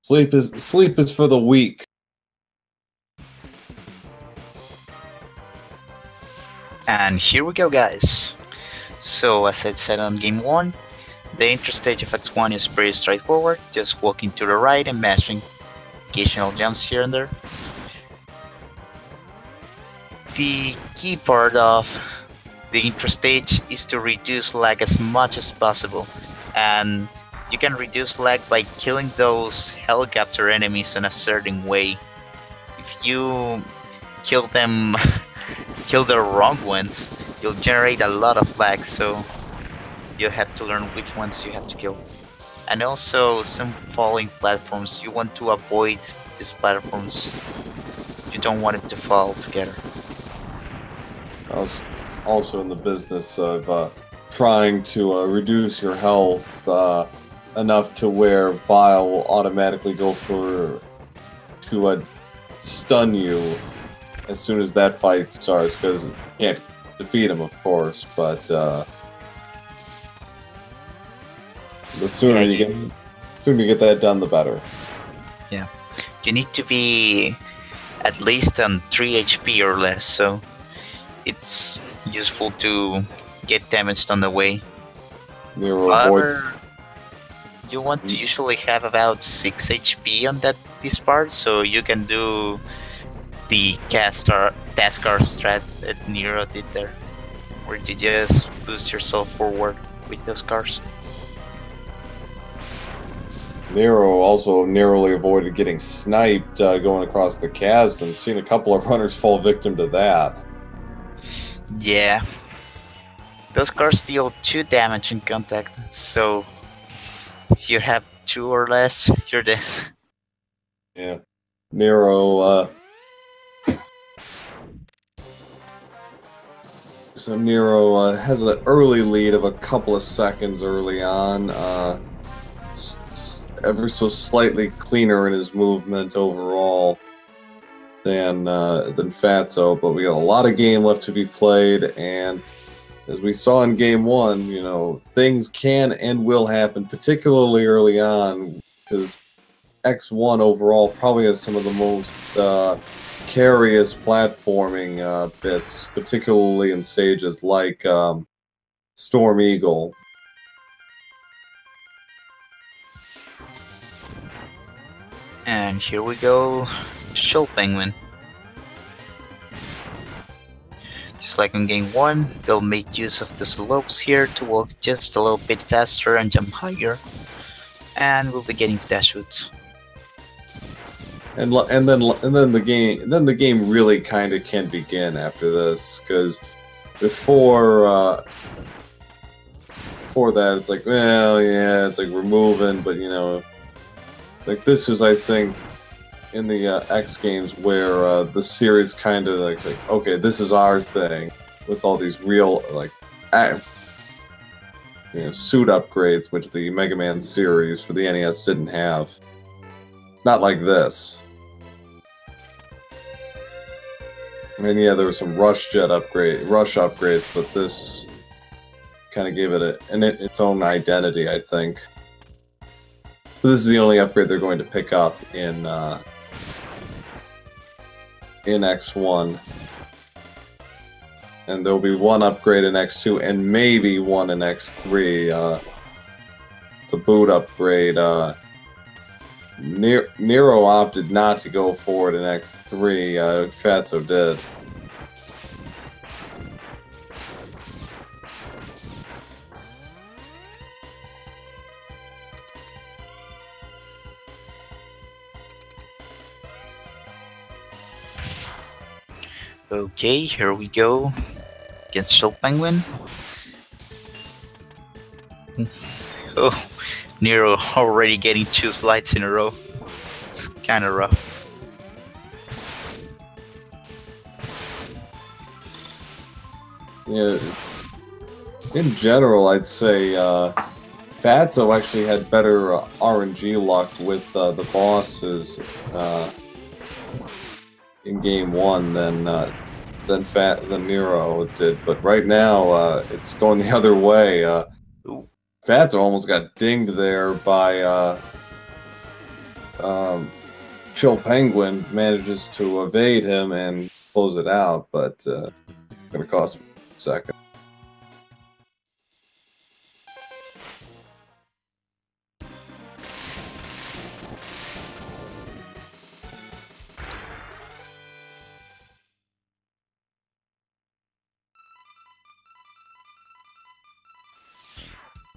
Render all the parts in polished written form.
Sleep is for the weak. And here we go, guys. So as I said on game 1, the intro stage of X1 is pretty straightforward, just walking to the right and mashing occasional jumps here and there. The key part of the intro stage is to reduce lag as much as possible, and you can reduce lag by killing those helicopter enemies in a certain way. If you kill them, kill the wrong ones, you'll generate a lot of lag, so you have to learn which ones you have to kill. And also some falling platforms, you want to avoid these platforms. You don't want it to fall together. I was also in the business of trying to reduce your health enough to where Vile will automatically go to stun you as soon as that fight starts, because you can't defeat him, of course, but the sooner you get that done, the better. Yeah, you need to be at least on 3 HP or less, so it's useful to get damaged on the way. However, you want to usually have about 6 HP on this part, so you can do the Taskar strat that Nero did there, where you just boost yourself forward with those cars. Nero also narrowly avoided getting sniped going across the chasm. I've seen a couple of runners fall victim to that. Yeah. Those cars deal 2 damage in contact, so if you have 2 or less, you're dead. Yeah. Nero, So Nero has an early lead of a couple of seconds early on. Ever so slightly cleaner in his movement overall than Fatso, but we got a lot of game left to be played, and as we saw in game 1, you know, things can and will happen, particularly early on, because X1 overall probably has some of the most carious platforming bits, particularly in stages like Storm Eagle. And here we go, Shell Penguin. Just like in game 1, they'll make use of the slopes here to walk just a little bit faster and jump higher, and we'll be getting to dash shoots. And then the game really kind of can begin after this, because before that it's like, well, yeah, it's like we're moving, but you know, like this is, I think, in the X games where the series kind of like, okay, this is our thing, with all these real like suit upgrades, which the Mega Man series for the NES didn't have. Not like this. I mean, yeah, there were some rush upgrades, but this kind of gave it its own identity, I think. But this is the only upgrade they're going to pick up in X1. And there'll be one upgrade in X2, and maybe one in X3. The boot upgrade. Nero opted not to go for it in X3. Fatso did. Okay, here we go against Shell Penguin. Oh, Nero already getting 2 slides in a row. It's kind of rough. Yeah, in general, I'd say Fatso actually had better RNG luck with the bosses in game 1 than Nero did, but right now it's going the other way. Fatso almost got dinged there by Chill Penguin manages to evade him and close it out, but it's going to cost him a second.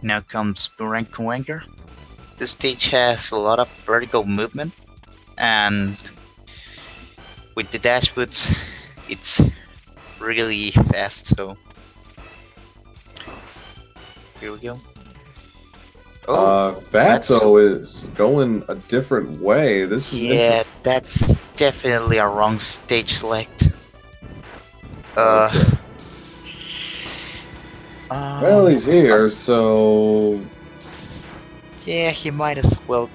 Now comes Boomerang Kuwanger. This stage has a lot of vertical movement, and with the dash boots, it's really fast. So here we go. Fatso is going a different way. This is that's definitely a wrong stage select. Okay. Well, he's here, so yeah, he might as well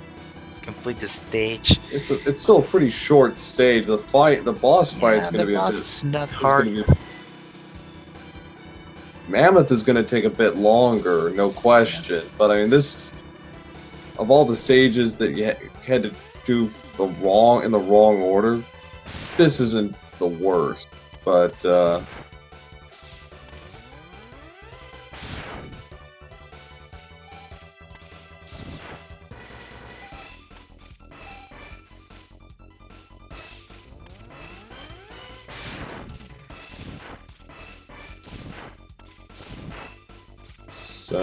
complete the stage. It's still a pretty short stage. The boss fight's going to be not hard. Mammoth is going to take a bit longer, no question. Yeah. But I mean, this of all the stages that you had to do in the wrong order, this isn't the worst. But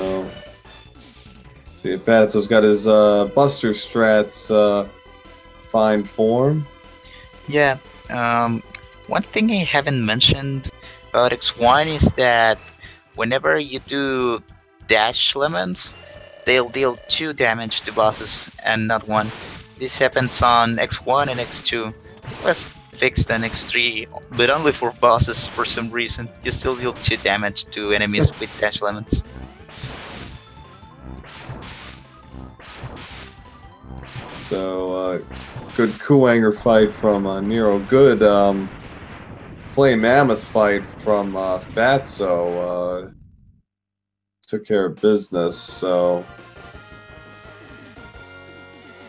so, see if Fatso's got his Buster strats fine form. Yeah. One thing I haven't mentioned about X1 is that whenever you do dash lemons, they'll deal 2 damage to bosses and not 1. This happens on X1 and X2. It was fixed on X3, but only for bosses for some reason. You still deal 2 damage to enemies with dash lemons. So, good Kuwanger fight from Nero. Good Flame Mammoth fight from Fatso. Took care of business, so...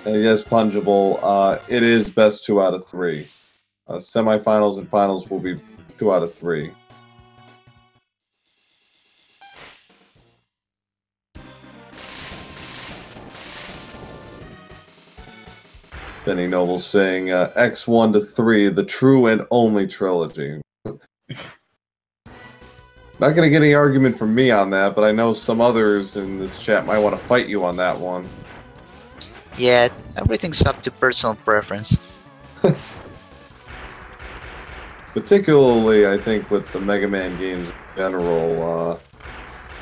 And yes, Pungible, it is best 2 out of 3. Semifinals and finals will be 2 out of 3. Benny Noble saying X1 to 3, the true and only trilogy. Not going to get any argument from me on that, but I know some others in this chat might want to fight you on that one. Yeah, everything's up to personal preference. Particularly, I think, with the Mega Man games in general,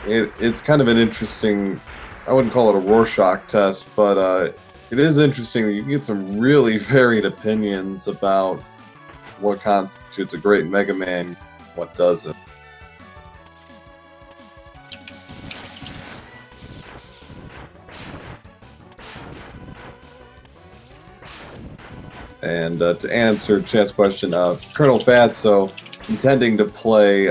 it's kind of an interesting, I wouldn't call it a Rorschach test, but it is interesting that you can get some really varied opinions about what constitutes a great Mega Man, what doesn't. And to answer Chad's question, ColonelFatso, intending to play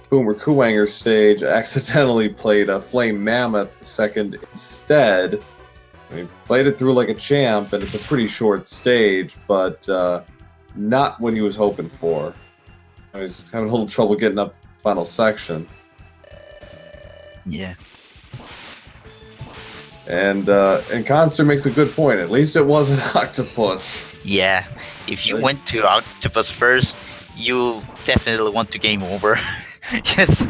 Boomer Kuwanger's stage, accidentally played a Flame Mammoth second instead. I mean, played it through like a champ, and it's a pretty short stage, but not what he was hoping for. I was having a little trouble getting up the final section. Yeah. And Conster makes a good point. At least it wasn't Octopus. Yeah. If you went to Octopus first, you'll definitely want to game over. Yes.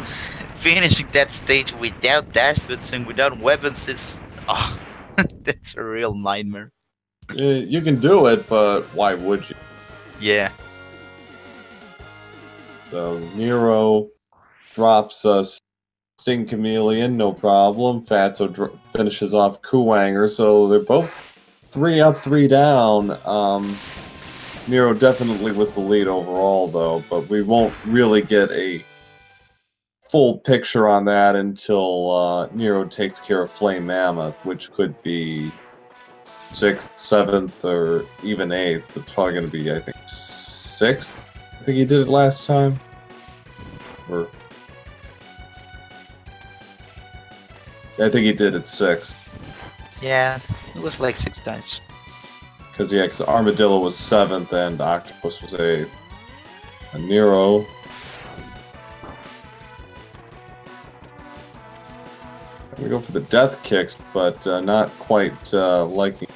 Finishing that stage without dash boots and without weapons is... Oh, that's a real nightmare. You can do it, but why would you? Yeah. So Nero drops Sting Chameleon, no problem. Fatso finishes off Kuwanger, so they're both 3 up, 3 down. Nero definitely with the lead overall, though, but we won't really get a full picture on that until Nero takes care of Flame Mammoth, which could be 6th, 7th, or even 8th. It's probably going to be, I think, 6th. I think he did it last time. Or I think he did it 6th. Yeah, It was like 6 times. Because Armadillo was 7th and Octopus was 8th. And Nero. We go for the death kicks, but not quite liking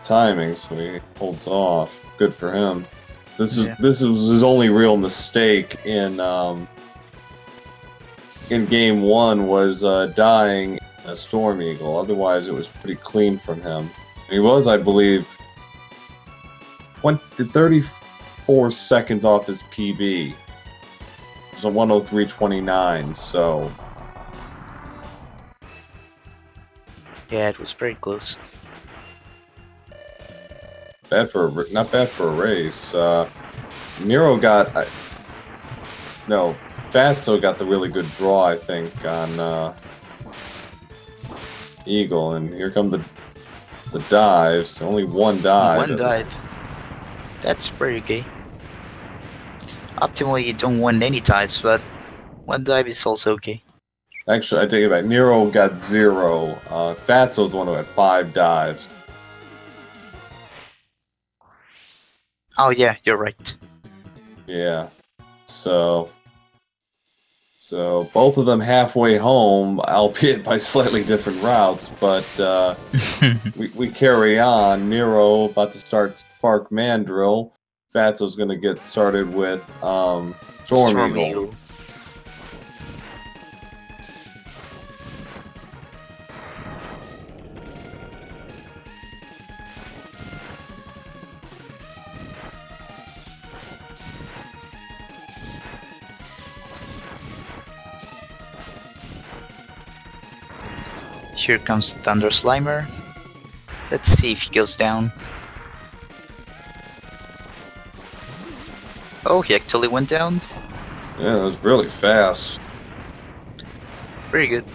timing, so he holds off. Good for him. This is his only real mistake in game 1 was dying in a Storm Eagle. Otherwise, it was pretty clean from him. He was, I believe, 34 seconds off his PB. It was a 103.29, so... Yeah, it was pretty close. Not bad for a race. Nero got... no, Fatso got the really good draw, I think, on Eagle. And here come the dives. Only one dive. One dive. That's pretty okay. Optimally, you don't want any dives, but one dive is also okay. Actually, I take it back. Nero got 0. Fatso's the one who had 5 dives. Oh yeah, you're right. Yeah. So both of them halfway home, albeit by slightly different routes, but we carry on. Nero about to start Spark Mandrill. Fatso's going to get started with Storm Eagle. Here comes Thunder Slimer. Let's see if he goes down. Oh, he actually went down. Yeah, that was really fast. Pretty good.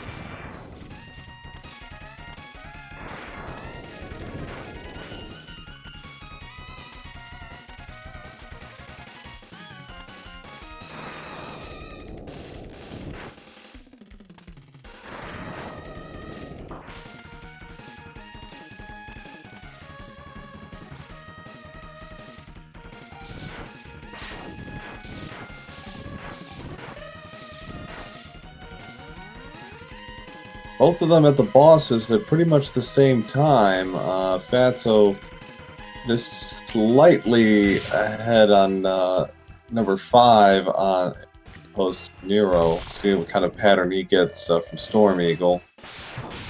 Both of them at the bosses at pretty much the same time. Fatso just slightly ahead on number 5 on opposed to Nero. See what kind of pattern he gets from Storm Eagle.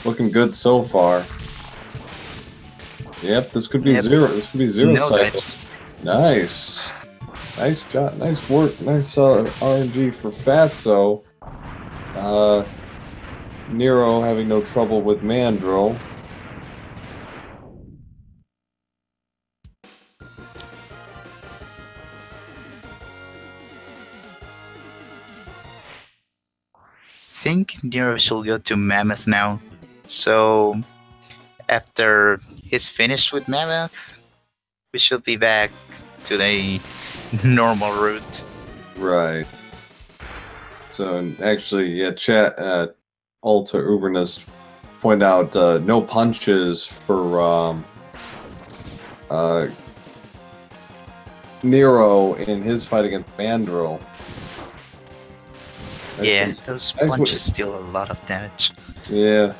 Looking good so far. Yep, this could be 0. This could be 0 no cycle. dives. Nice. Nice job. Nice work. Nice RNG for Fatso. Nero having no trouble with Mandrill. I think Nero should go to Mammoth now. So after he's finished with Mammoth, we should be back to the normal route. Right. So actually, yeah, chat Ulta Uberness point out no punches for Nero in his fight against Mandrill. Yeah, those punches deal a lot of damage. Yeah.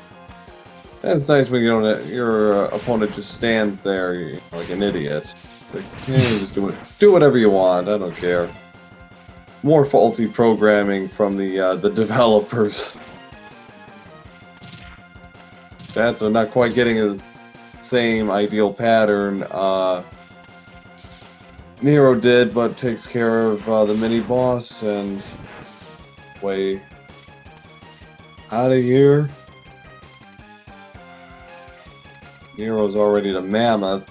That's nice when you don't, your opponent just stands there like an idiot. It's like, yeah, just do whatever you want. I don't care. More faulty programming from the developers. Fatso not quite getting the same ideal pattern Nero did, but takes care of the mini boss and way out of here. Nero's already to Mammoth.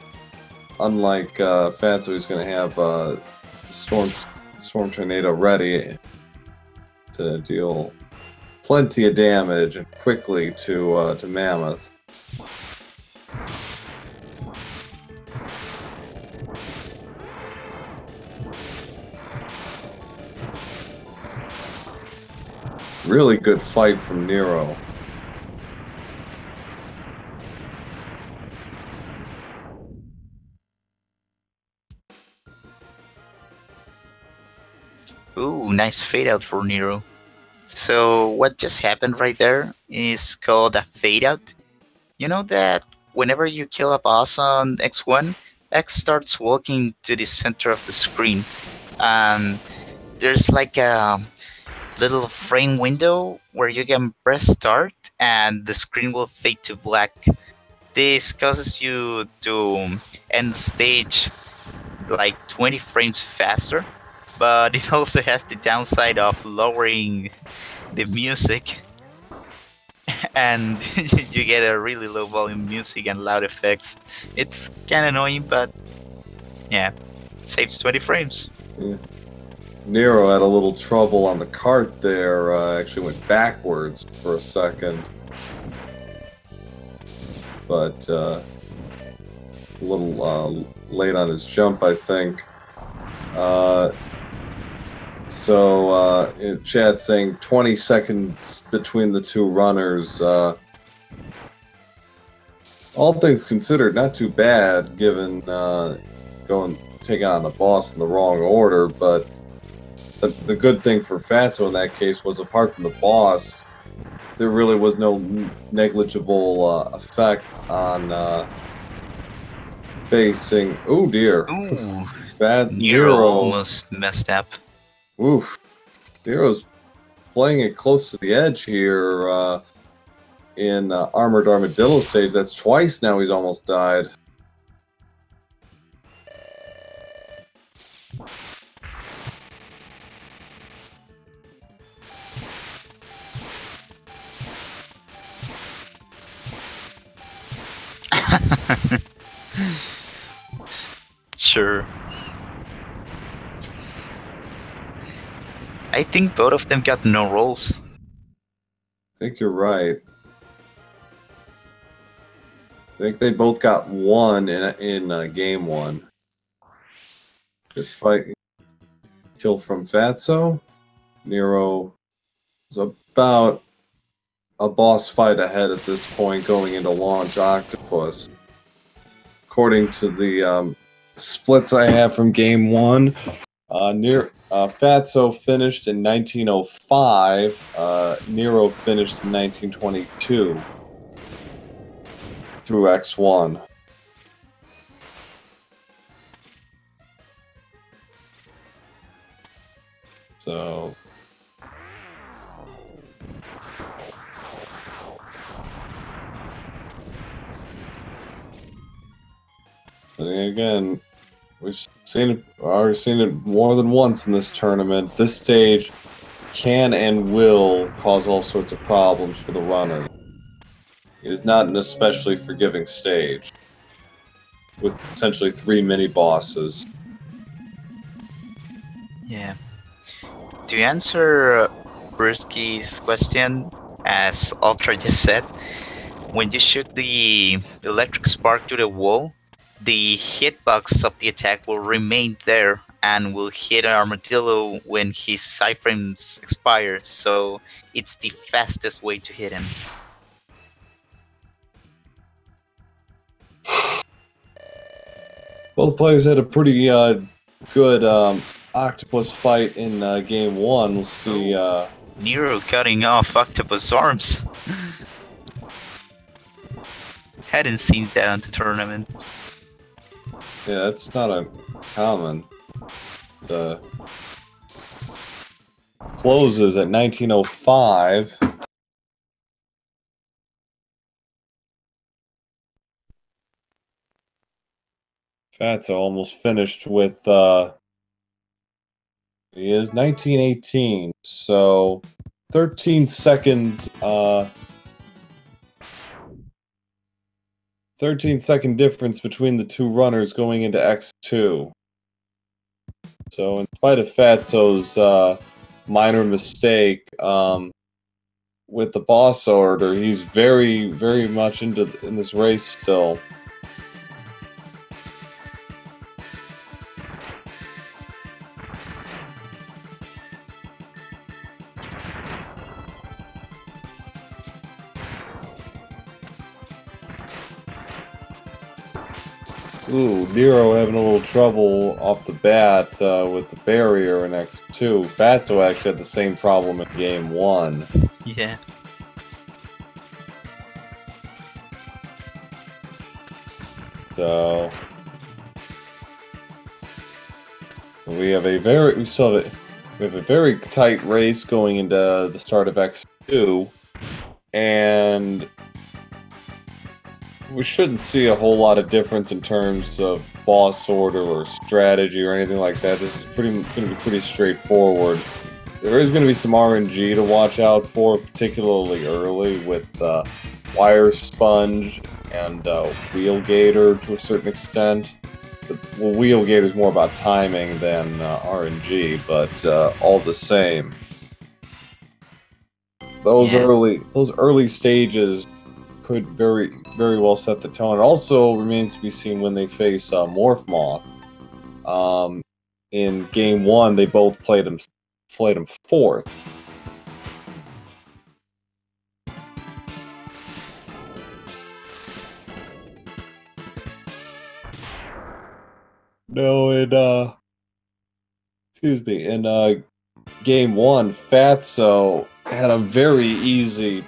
Unlike Fatso, he's going to have Storm Tornado ready to deal plenty of damage and quickly to Mammoth. Really good fight from Nero. Ooh, nice fade out for Nero. So what just happened right there is called a fade out. You know that whenever you kill a boss on X1, X starts walking to the center of the screen. And there's like a little frame window where you can press start and the screen will fade to black. This causes you to end the stage like 20 frames faster, but it also has the downside of lowering the music and you get a really low volume music and loud effects. It's kind of annoying, but yeah, saves 20 frames. Yeah. Nero had a little trouble on the cart there. Actually went backwards for a second, but a little late on his jump, I think. So in chat saying 20 seconds between the two runners. All things considered, not too bad given taking on the boss in the wrong order. But the good thing for Fatso in that case was, apart from the boss, there really was no negligible effect on facing. Oh dear! Ooh, Fat Nero almost messed up. Oof. Nero's playing it close to the edge here in Armored Armadillo stage. That's twice now he's almost died. Sure. I think both of them got no rolls. I think you're right. I think they both got one in game one. Good fight. Kill from Fatso. Nero is about a boss fight ahead at this point going into Launch Octopus. According to the splits I have from game one, Fatso finished in 1905. Nero finished in 1922 through X1. So again, we've already seen it more than once in this tournament. This stage can and will cause all sorts of problems for the runner. It is not an especially forgiving stage, with essentially 3 mini-bosses. Yeah. To answer Brisky's question, as Ultra just said, when you shoot the electric spark to the wall, the hitbox of the attack will remain there and will hit Armadillo when his iframes expire, so it's the fastest way to hit him. Both players had a pretty good octopus fight in game one. We'll see. Nero cutting off Octopus arms. Hadn't seen that on the tournament. Yeah, that's not uncommon. The closes at 1905. Fatso almost finished with he is 1918, so 13 seconds 13-second difference between the two runners going into X2. So in spite of Fatso's minor mistake with the boss order, he's very, very much in this race still. Ooh, Nero having a little trouble off the bat with the barrier in X2. Fatso actually had the same problem in game 1. Yeah. So we have a very tight race going into the start of X2, and we shouldn't see a whole lot of difference in terms of boss order or strategy or anything like that. This is going to be pretty straightforward. There is going to be some RNG to watch out for, particularly early with Wire Sponge and Wheel Gator to a certain extent. Well, Wheel Gator is more about timing than RNG, but all the same. Those early stages could very well set the tone. It also remains to be seen when they face Morph Moth. In game 1, they both played him fourth. No, in game 1, Fatso had a very easy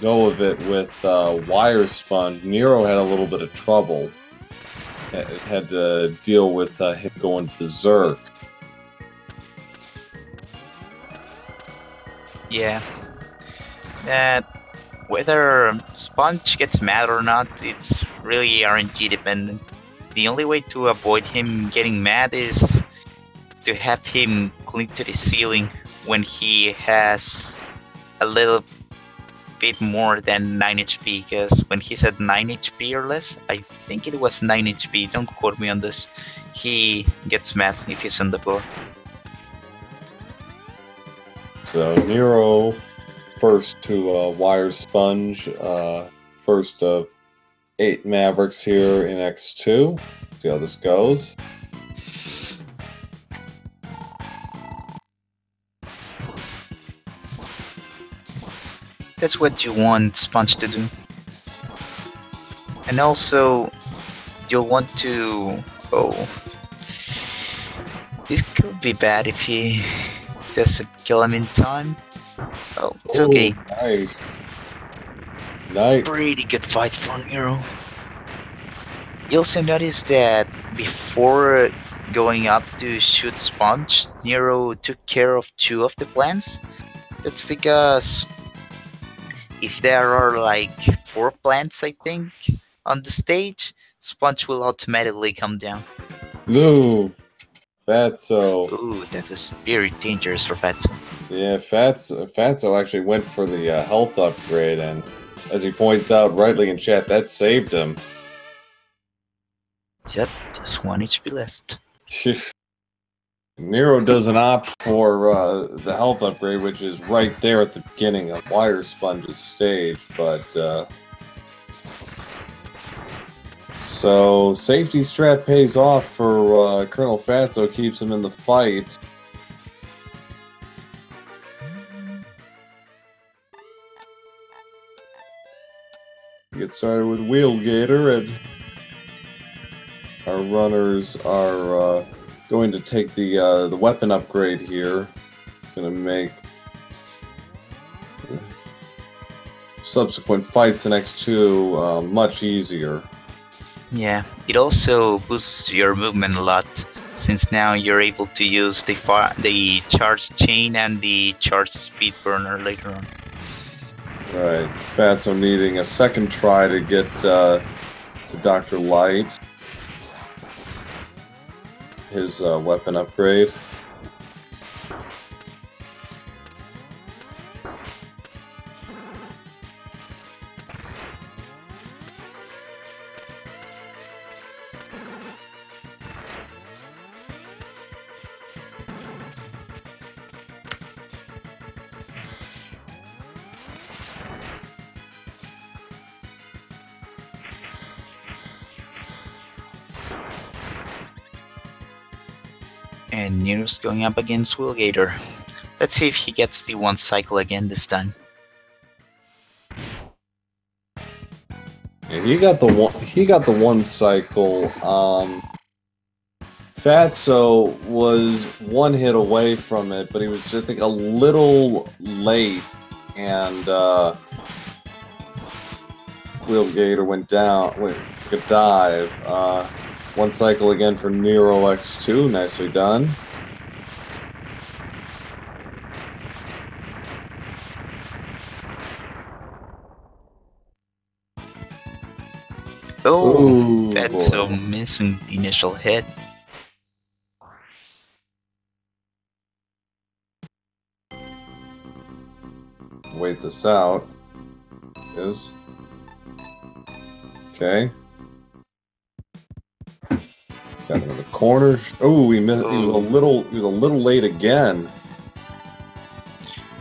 go of it with Wire Sponge. Nero had a little bit of trouble. Had to deal with him going berserk. Yeah. Whether Sponge gets mad or not, it's really RNG dependent. The only way to avoid him getting mad is to have him cling to the ceiling when he has a little bit more than 9 HP, because when he's at 9 HP or less, I think it was 9 HP, don't quote me on this, he gets mad if he's on the floor. So Nero first to Wire Sponge, first of 8 Mavericks here in X2. See how this goes. That's what you want Sponge to do. And also, you'll want to... Oh. This could be bad if he doesn't kill him in time. Oh, it's okay. Nice. Nice. Pretty good fight for Nero. You also notice that before going up to shoot Sponge, Nero took care of 2 of the plants. That's because if there are like 4 plants, I think, on the stage, Sponge will automatically come down. No, Fatso. Ooh, that was very dangerous for Fatso. Yeah, Fatso actually went for the health upgrade, and as he points out rightly in chat, that saved him. Yep, just 1 HP left. Nero doesn't opt for the health upgrade, which is right there at the beginning of Wire Sponge's stage, but so safety strat pays off for ColonelFatso, keeps him in the fight. Get started with Wheel Gator, and our runners are going to take the weapon upgrade here. Going to make subsequent fights in X2 much easier. Yeah, it also boosts your movement a lot, since now you're able to use the charge chain and the charge speed burner later on. Right, Fatso needing a second try to get to Dr. Light. His weapon upgrade. And Nero's going up against Wheel Gator. Let's see if he gets the 1 cycle again this time. And he got the one cycle. Fatso was one hit away from it, but he was, I think, a little late, and Wheelgator went down, took a dive. One cycle again for Nero X2, nicely done. Oh, Fatso missing the initial hit. Wait this out. Is okay. Got him in the corner. Oh, he missed. He was a little late again.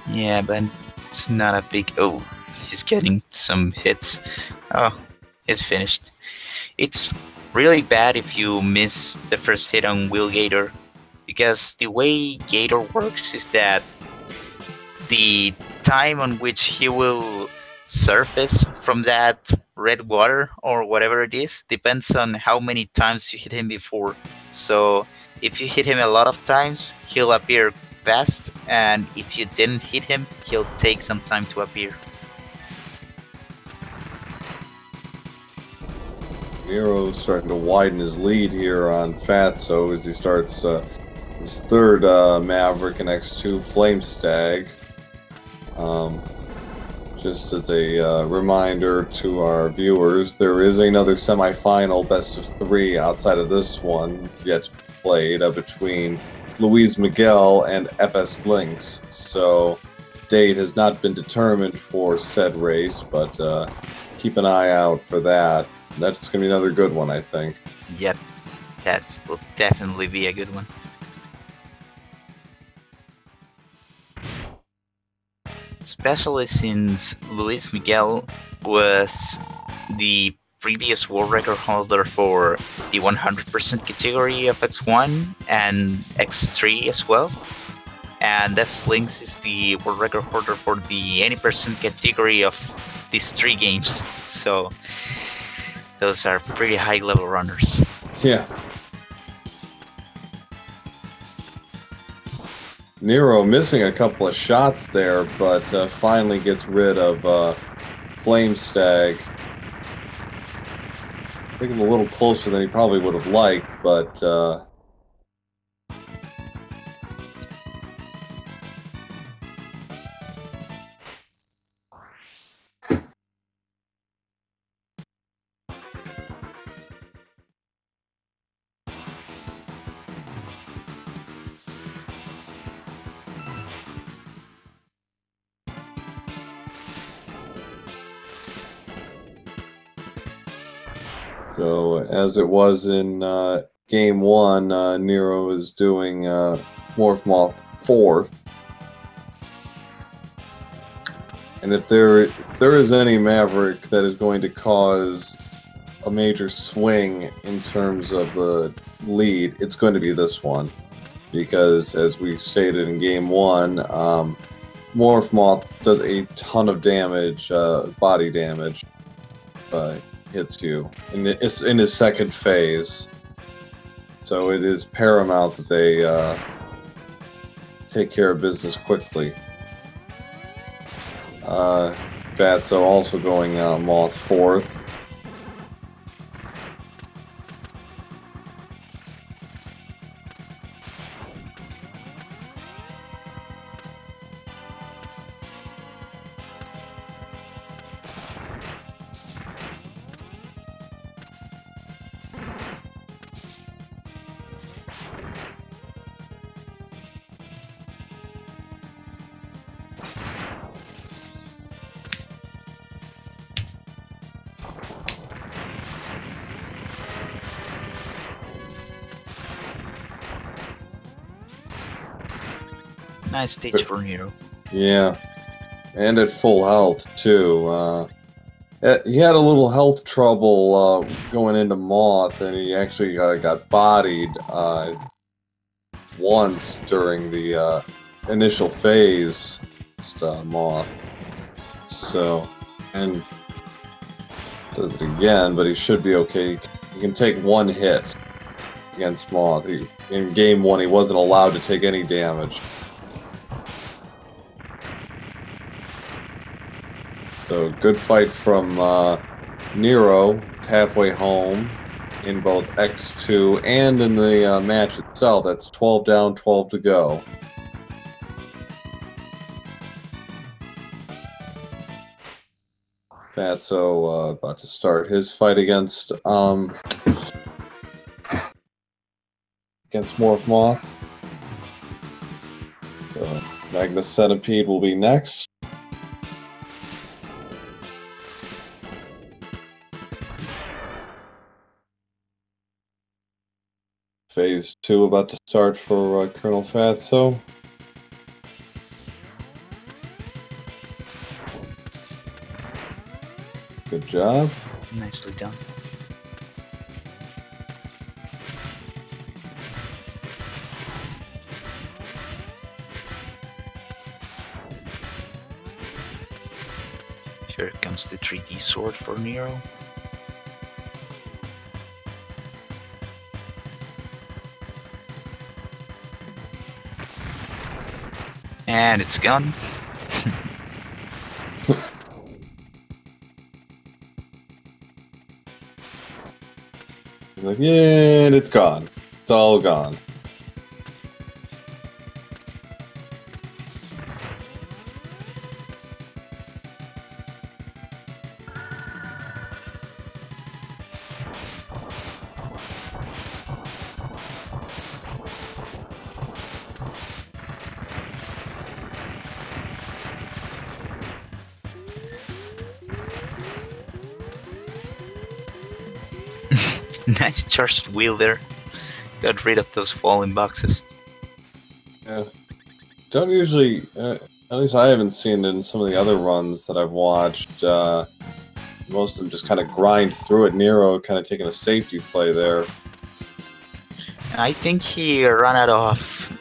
Yeah, but it's not a big. Oh, he's getting some hits. Oh, it's finished. It's really bad if you miss the first hit on Wheelgator, because the way Gator works is that the time on which he will surface from that red water or whatever it is depends on how many times you hit him before. So if you hit him a lot of times, he'll appear fast, and if you didn't hit him, he'll take some time to appear. Nero's starting to widen his lead here on Fatso as he starts his third Maverick and X2 Flame Stag. Just as a reminder to our viewers, there is another semifinal best of 3 outside of this one yet played between Luis Miguel and FS Lynx. So date has not been determined for said race, but keep an eye out for that. That's going to be another good one, I think. Yep, that will definitely be a good one. Especially since Luis Miguel was the previous world record holder for the 100% category of X1 and X3 as well. And F Lynx is the world record holder for the any percent category of these 3 games. So those are pretty high level runners. Yeah. Nero missing a couple of shots there, but finally gets rid of Flame Stag. I think I'm a little closer than he probably would have liked, but so, as it was in Game 1, Nero is doing Morph Moth 4th. And if there is any Maverick that is going to cause a major swing in terms of the lead, it's going to be this one. Because, as we stated in Game 1, Morph Moth does a ton of damage, body damage. Hits you in his second phase, so it is paramount that they take care of business quickly. Fatso also going Moth 4th. Nice stage for Nero. Yeah, and at full health too. He had a little health trouble going into Moth, and he actually got bodied once during the initial phase Moth. So, and Does it again, but he should be okay. He can take one hit against Moth. In game 1, he wasn't allowed to take any damage. So, good fight from Nero, halfway home in both X2 and in the match itself. That's 12 down, 12 to go. Fatso about to start his fight against Morph Moth. So Magnus Centipede will be next. Phase 2 about to start for ColonelFatso. Good job. Nicely done. Here comes the 3D sword for Nero. And it's gone. He's like, yeah, and it's gone. It's all gone. Nice charged wheel there. Got rid of those falling boxes. Yeah. Don't usually, at least I haven't seen it in some of the other runs that I've watched. Most of them just kind of grind through it. Nero kind of taking a safety play there. I think he ran out of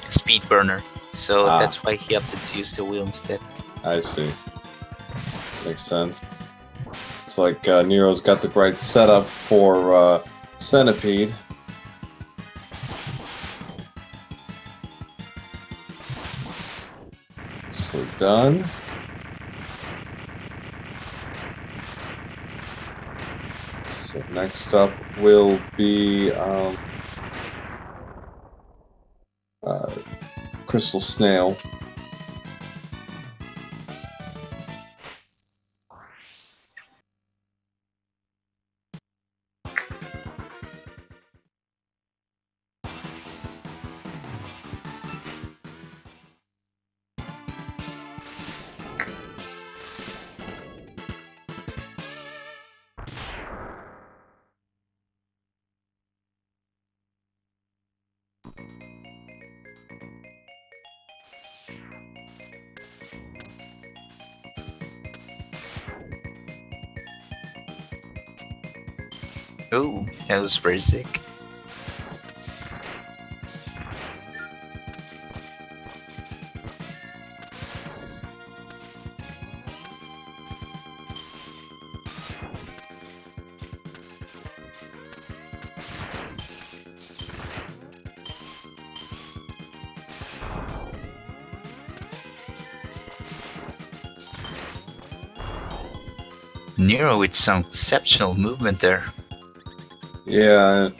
speed burner, so that's why he opted to use the wheel instead. I see. Makes sense. Looks like Nero's got the right setup for Centipede. So done. So next up will be Crystal Snail. Oh, that was very sick. Nero with some exceptional movement there. Yeah,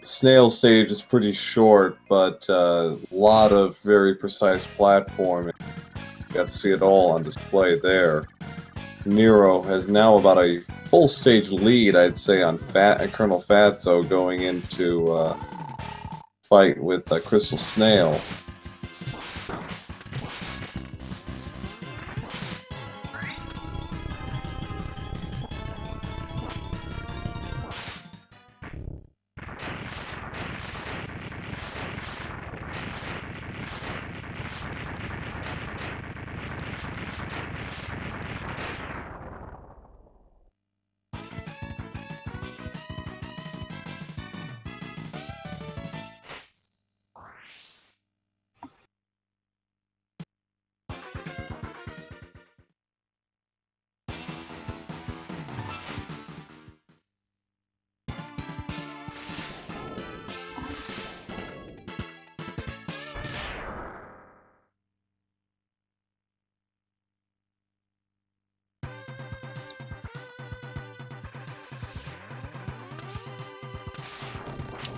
Snail stage is pretty short, but a lot of very precise platforming. Got to see it all on display there. Nero has now about a full stage lead, I'd say, on ColonelFatso going into fight with Crystal Snail.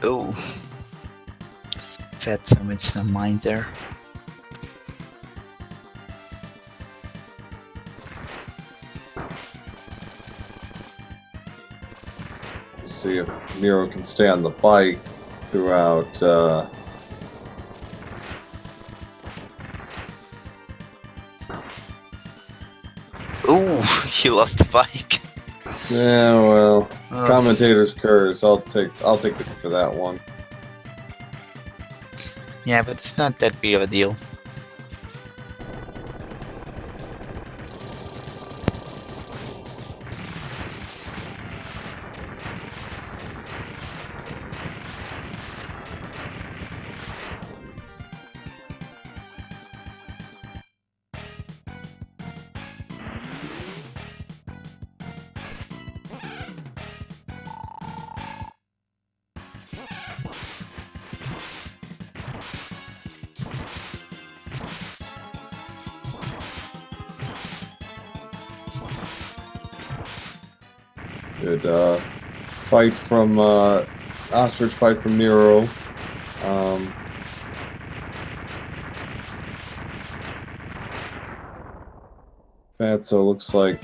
Oh, Fatso, it's not mine there. See if Nero can stay on the bike throughout. Ooh, he lost the bike. Yeah, well, commentator's curse. I'll take the for that one. Yeah, but it's not that big of a deal. Good fight from ostrich fight from Nero. Fatso looks like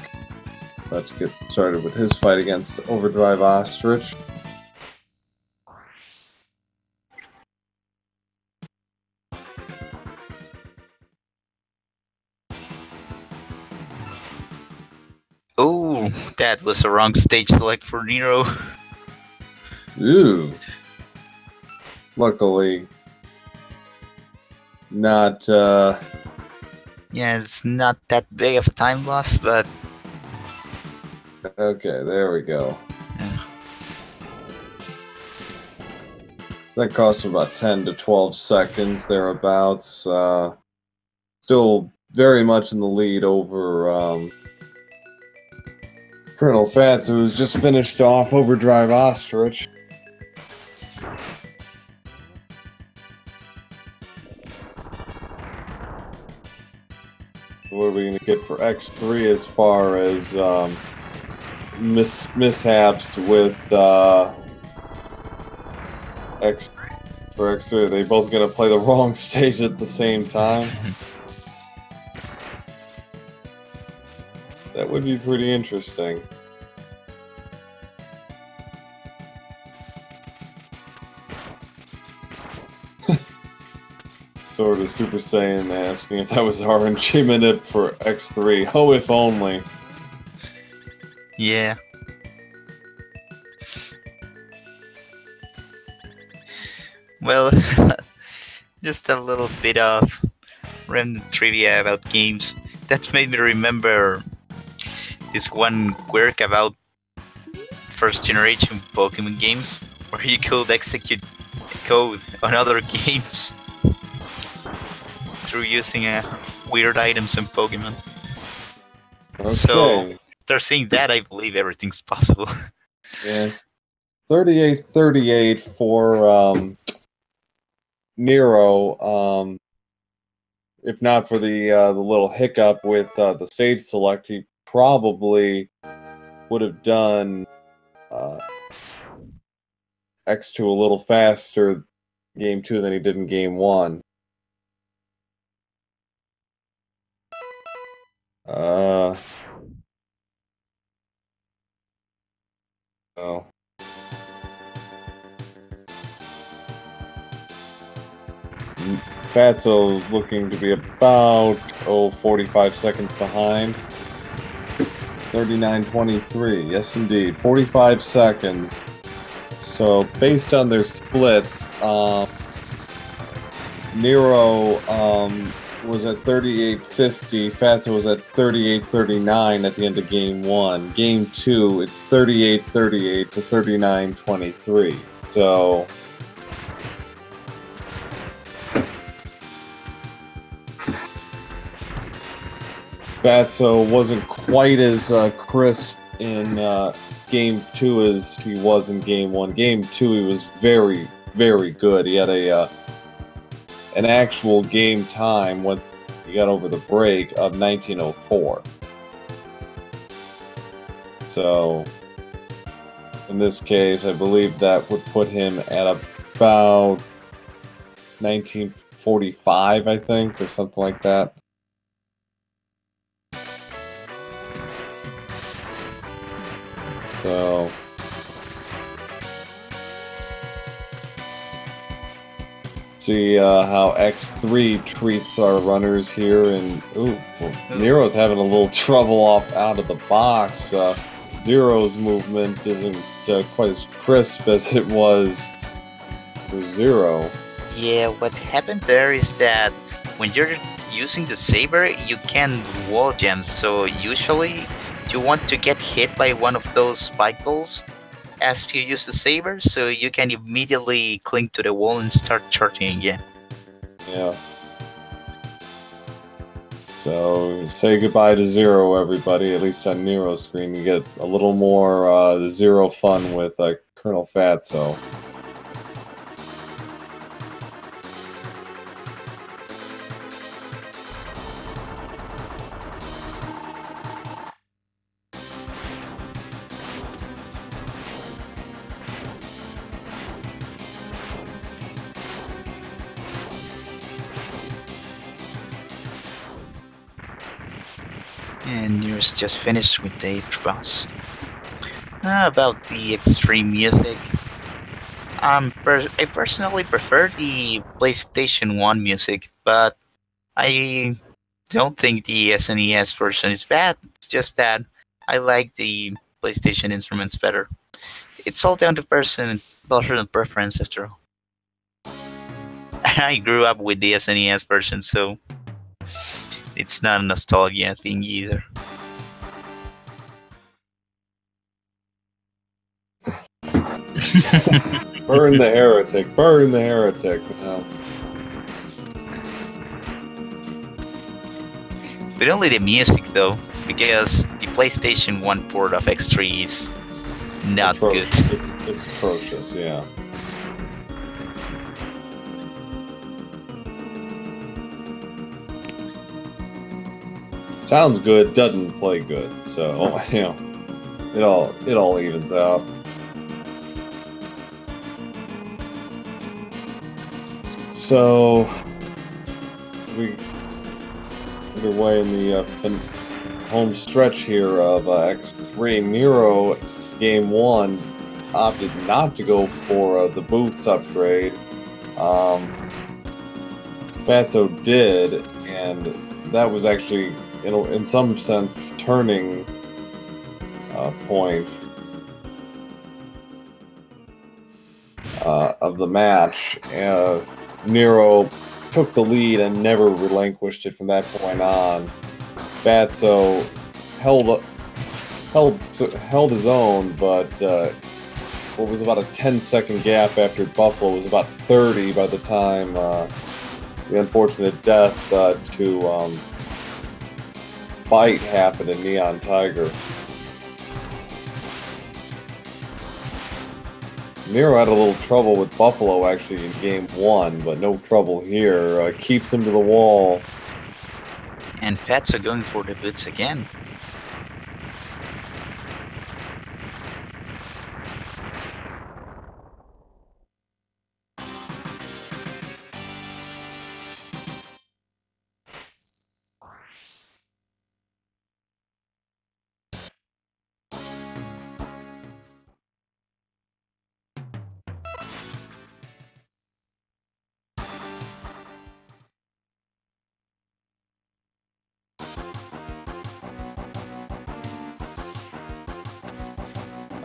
about to get started with his fight against Overdrive Ostrich. Oh, that was a wrong stage select for Nero. Ooh. Luckily, not. Yeah, it's not that big of a time loss, but Okay, there we go. yeah. That cost him about 10 to 12 seconds, thereabouts. Still very much in the lead over ColonelFatso, who's just finished off Overdrive Ostrich. What are we going to get for X3 as far as mishaps with X for X3? Are they both going to play the wrong stage at the same time? That would be pretty interesting. Sort of Super Saiyan asking if that was RNG minute for X3. Oh, if only. Yeah. Well, just a little bit of random trivia about games. That made me remember this one quirk about first generation Pokemon games, where you could execute code on other games through using weird items in Pokemon. Okay. So, after seeing that, I believe everything's possible. Yeah. 38-38 for Nero. If not for the little hiccup with the stage select, he probably would have done X2 a little faster game 2 than he did in game 1. Oh. Fatso looking to be about 45 seconds behind. 39-23, yes indeed, 45 seconds. So based on their splits, Nero was at 38-50, Fatso was at 38-39 at the end of game 1. Game 2, it's 38-38 to 39-23. So Fatso wasn't quite as crisp in game 2 as he was in game 1. Game 2, he was very, very good. He had an actual game time once he got over the break of 1904. So In this case, I believe that would put him at about 1945, I think, or something like that. So see how X3 treats our runners here, and ooh, well, Nero's having a little trouble out of the box. Zero's movement isn't quite as crisp as it was for Zero. Yeah, what happened there is that when you're using the saber, you can wall jump, so usually you want to get hit by one of those spike balls as you use the saber, so you can immediately cling to the wall and start charging again. Yeah. So say goodbye to Zero, everybody. At least on Nero's screen, you get a little more Zero fun with ColonelFatso. And yours just finished with the 8th boss. About the extreme music, I personally prefer the PlayStation 1 music, but I don't think the SNES version is bad. It's just that I like the PlayStation instruments better. It's all down to personal preference, after all. I grew up with the SNES version, so it's not a nostalgia thing either. Burn the heretic! Burn the heretic! No. But only the music, though, because the PlayStation 1 port of X3 is not good. It's atrocious, yeah. Sounds good, doesn't play good. So, you know, it all evens out. So we underway in the home stretch here of X3. Nero, game 1, opted not to go for the boots upgrade. Fatso did, and that was actually, in some sense, turning point of the match. Nero took the lead and never relinquished it from that point on. Fatso held his own, but what was about a 10-second gap after Buffalo was about 30 by the time the unfortunate death to Bite happened in Neon Tiger. Nero had a little trouble with Buffalo actually in game 1, but no trouble here. Keeps him to the wall. And Fatso going for the boots again.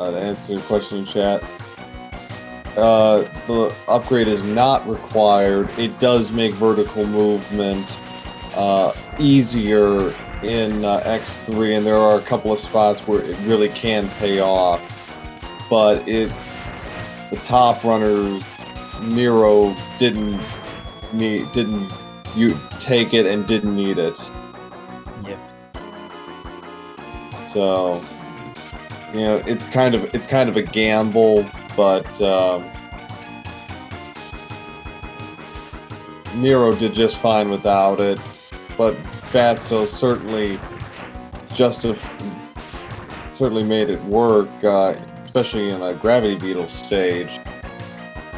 To answer your question in chat, the upgrade is not required. It does make vertical movement easier in X3, and there are a couple of spots where it really can pay off. But the top runners, Nero didn't take it and didn't need it. Yeah. So, it's kind of a gamble, but Nero did just fine without it. But Fatso certainly made it work. especially in a Gravity Beetle stage,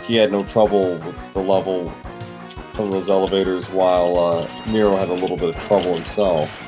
he had no trouble with the level, some of those elevators, while Nero had a little bit of trouble himself.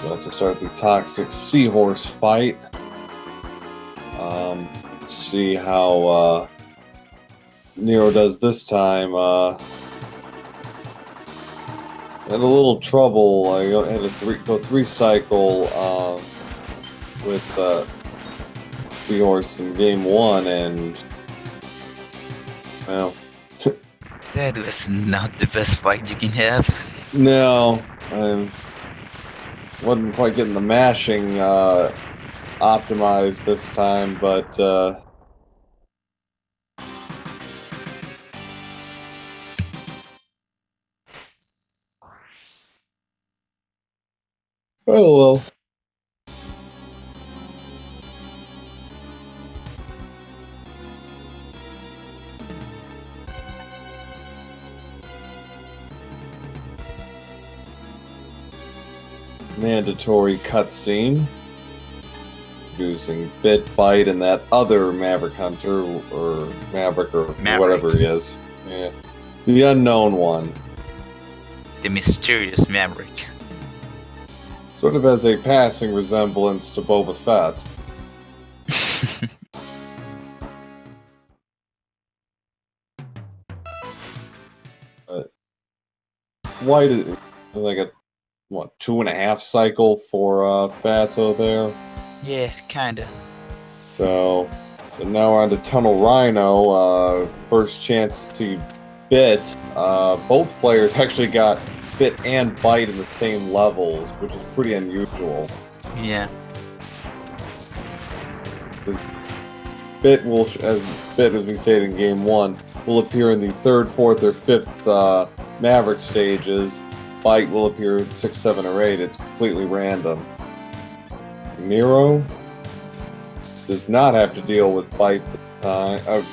About to start the Toxic Seahorse fight. Let's see how Nero does this time. Had a little trouble. I had to go three cycle with Seahorse in game one, and well, That was not the best fight you can have. no, I wasn't quite getting the mashing optimized this time, but oh well. Mandatory cutscene using Bit, Bite, and that other Maverick Hunter, or Maverick, or whatever he is. Yeah. The unknown one. The mysterious Maverick. Sort of has a passing resemblance to Boba Fett. White is like a, what, 2.5 cycle for Fatso there? Yeah, kinda. So now we're on to Tunnel Rhino. First chance to see Bit. Both players actually got Bit and Bite in the same levels, which is pretty unusual. Yeah. Because Bit will, as we stated in game one, will appear in the 3rd, 4th, or 5th Maverick stages. Bite will appear in 6, 7, or 8. It's completely random. Nero does not have to deal with Bite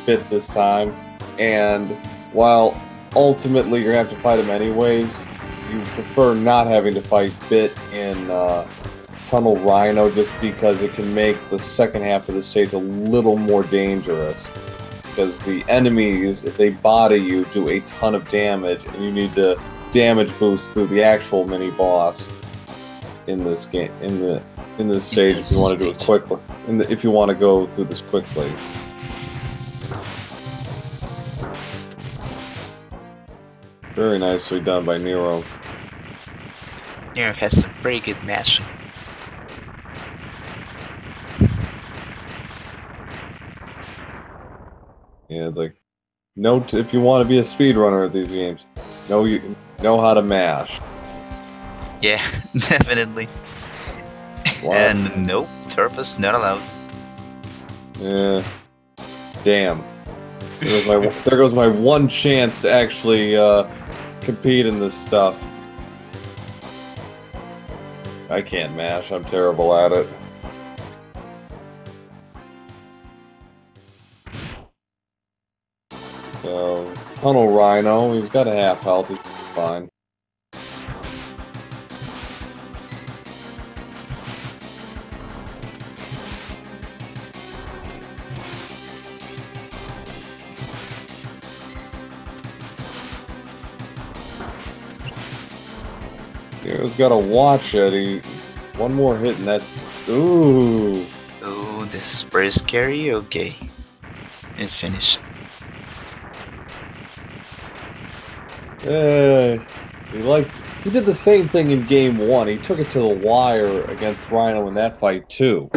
Bit this time, and while ultimately you're gonna have to fight him anyways, you prefer not having to fight Bit in Tunnel Rhino just because it can make the second half of the stage a little more dangerous. Because the enemies, if they body you, do a ton of damage, and you need to damage boost through the actual mini boss in this game, in this stage, if you want to do it quickly. If you want to go through this quickly. Very nicely done by Nero. Nero has some pretty good mashing. Yeah, it's like, note if you want to be a speedrunner at these games, you know how to mash. Yeah, definitely. Wow. And nope, turf not allowed. Yeah. Damn. There goes my one chance to actually compete in this stuff. I can't mash. I'm terrible at it. So, Tunnel Rhino, he's got a half health. He's fine. Hero's got to watch it. One more hit and that's... Ooh. Ooh, this is pretty scary. Okay. It's finished. He did the same thing in game one. He took it to the wire against Rhino in that fight too.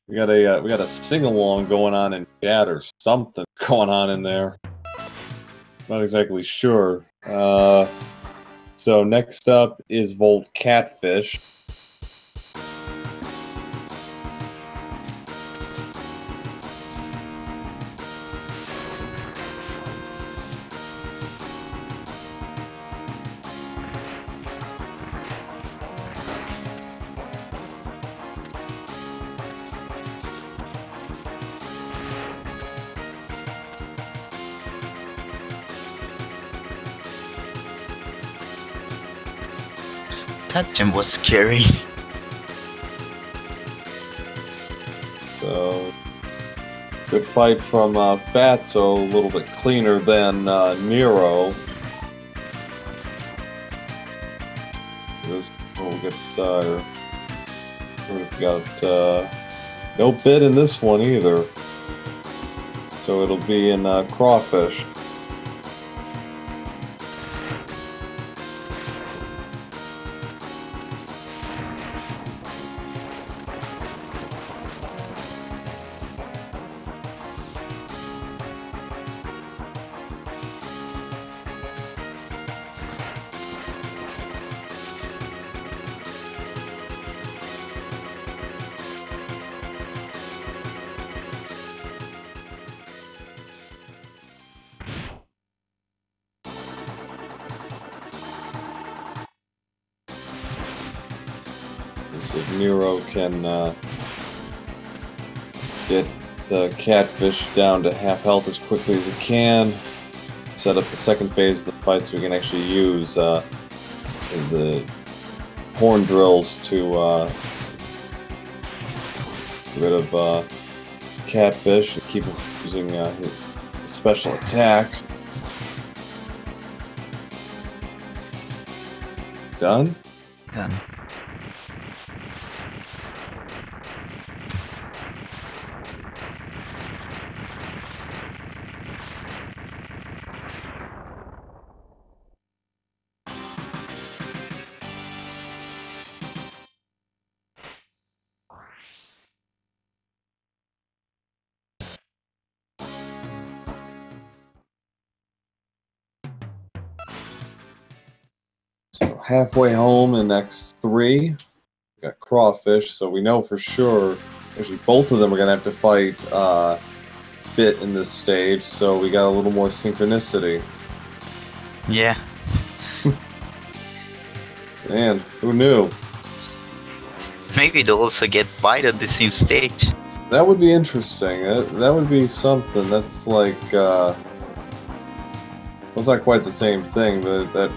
We got a sing along going on in chat or something going on in there. Not exactly sure. So next up is Volt Catfish. That gym was scary. So, good fight from Fatso, a little bit cleaner than Nero. This we'll get we've got no bid in this one either. So it'll be in Crawfish. If Nero can get the Catfish down to half health as quickly as he can, set up the second phase of the fight so we can actually use the horn drills to get rid of Catfish and keep him using his special attack. Done? Done. So halfway home in X3, we got Crawfish, so we know for sure, actually both of them are going to have to fight Bit in this stage, so we got a little more synchronicity. Yeah. Man, who knew? Maybe they'll also get Bite at the same stage. That would be interesting. That would be something. That's like, well, it's not quite the same thing, but that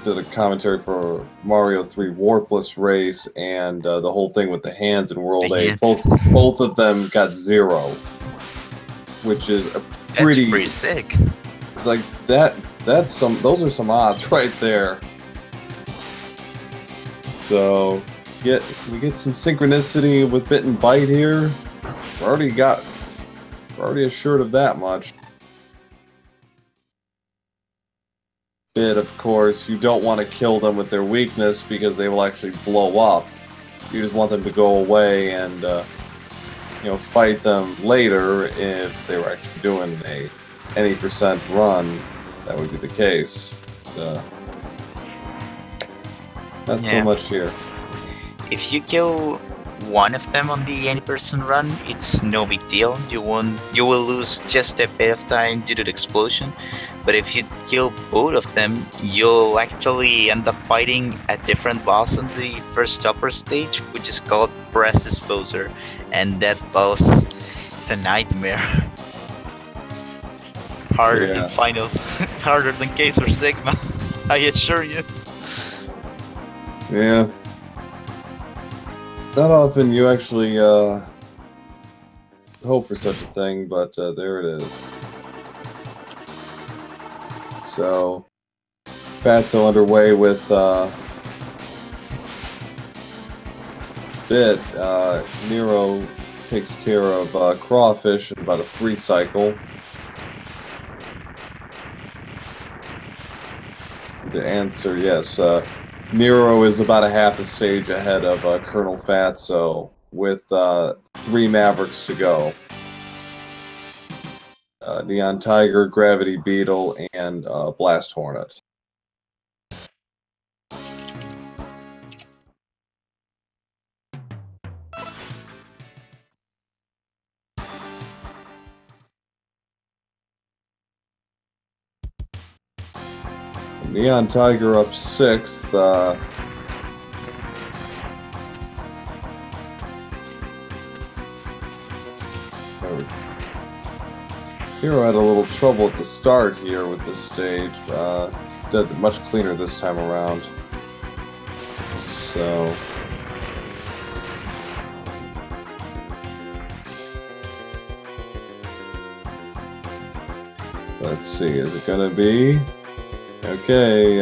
did a commentary for Mario 3 Warpless Race and the whole thing with the hands in World 8. Both of them got 0, which is a pretty sick. Like that's some. Those are some odds right there. So we get some synchronicity with Bit and Bite here. We're already assured of that much. Bit, of course, you don't want to kill them with their weakness because they will actually blow up. You just want them to go away and fight them later. If they were actually doing any percent run, that would be the case. Not so much here. If you kill one of them on the 80% run, it's no big deal. You will lose just a bit of time due to the explosion. But if you kill both of them, you'll actually end up fighting a different boss on the first upper stage, which is called Breath Disposer, and that boss is a nightmare. Harder than finals, harder than Case or Sigma, I assure you. Yeah. Not often you actually hope for such a thing, but there it is. So, Fatso underway with Bit. Nero takes care of Crawfish in about a 3 cycle. The answer, yes. Nero is about a half a stage ahead of ColonelFatso with 3 Mavericks to go. Neon Tiger, Gravity Beetle, and Blast Hornet. Neon Tiger up 6th. Hero had a little trouble at the start here with this stage. Did much cleaner this time around. So let's see, is it gonna be okay?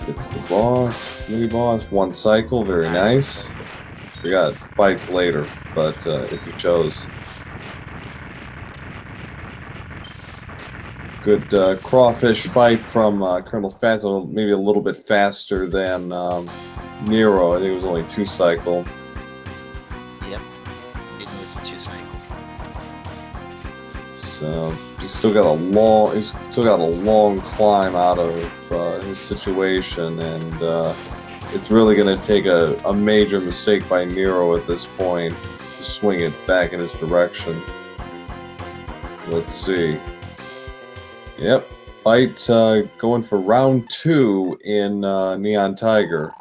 It's the boss, mini boss, 1 cycle, very nice. We got fights later, but if you chose. Good crawfish fight from ColonelFatso, maybe a little bit faster than Nero. I think it was only 2 cycle. Yep, it was 2 cycle. So he's still got a long climb out of his situation, and it's really going to take a major mistake by Nero at this point to swing it back in his direction. Let's see. Yep, fight going for round 2 in Neon Tiger.